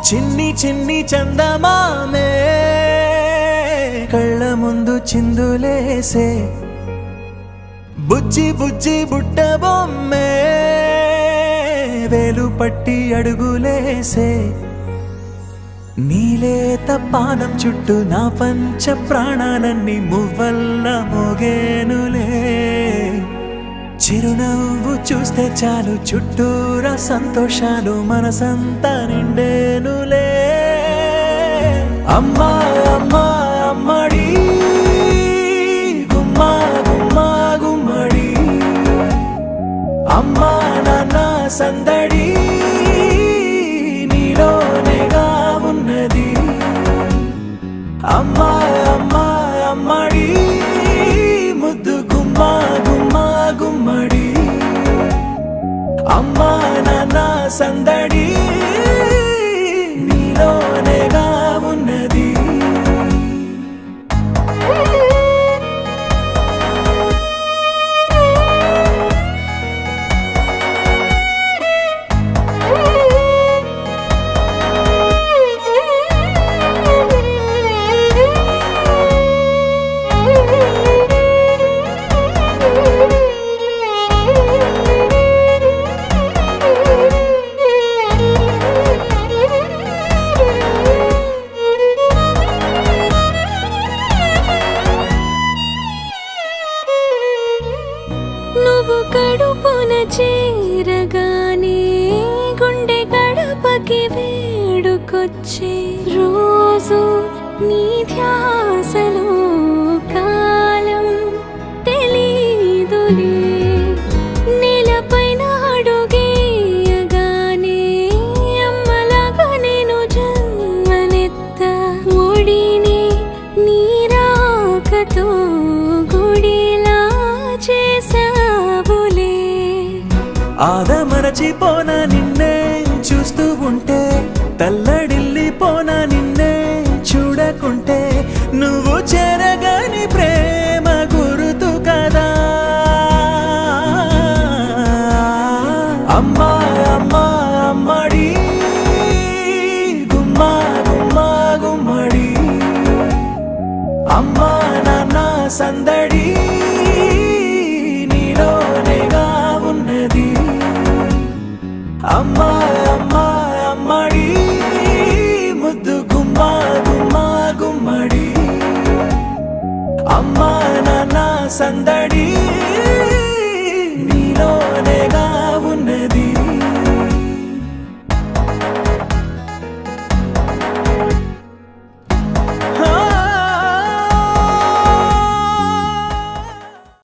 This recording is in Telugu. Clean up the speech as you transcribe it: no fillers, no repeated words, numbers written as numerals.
చిన్ని చిన్ని చందమామే కళ్ళ ముందు చిందులేసే బుజ్జి బుజ్జి బుట్ట బొమ్మే వేలు పట్టి అడుగులేసే నీలేత పానం చుట్టూ నా పంచ ప్రాణాలన్నీ మువ్వల్ల మోగేనులే చిరునవ్వు చూస్తే చాలు చుట్టూరా సంతోషాలు మనసంతా నిండేనులే అమ్మా అమ్మా అమ్మడి గుమ్మా గుమ్మా గుమ్మడి అమ్మా నాన్న సందడి నీలోనేగా ఉన్నది అమ్మా అమ్మా అమ్మడి ముద్దు గుమ్మా గుమ్మా గుమ్మడి అమ్మా నాన్న సందడి నీలోనేగా ఉన్నది నువ్వు కడుపున చేరగానే గుండె గడపకి వేడుకొచ్చే రోజు నీ ధ్యాసలో కాలం తెలీదులే నేలపైన అడుగేయగానే అమ్మలాగా నేను జన్మనెత్త ఒడిని నీ రాకతో గుడిలా చేసావులే ఆదమరచిపోన నిన్నే చూస్తూ ఉంటే తల్లడిల్లిపోన నిన్నే చూడకుంటే నువ్వు చెరగని ప్రేమ గురుతు కదా అమ్మా అమ్మా అమ్మడి గుమ్మా గుమ్మా గుమ్మడి అమ్మా నాన్న సందడి నీలోనేగా ఉన్నది అమ్మా అమ్మా అమ్మడి ముద్దు గుమ్మా గుమ్మా గుమ్మడి అమ్మా నాన్న సందడి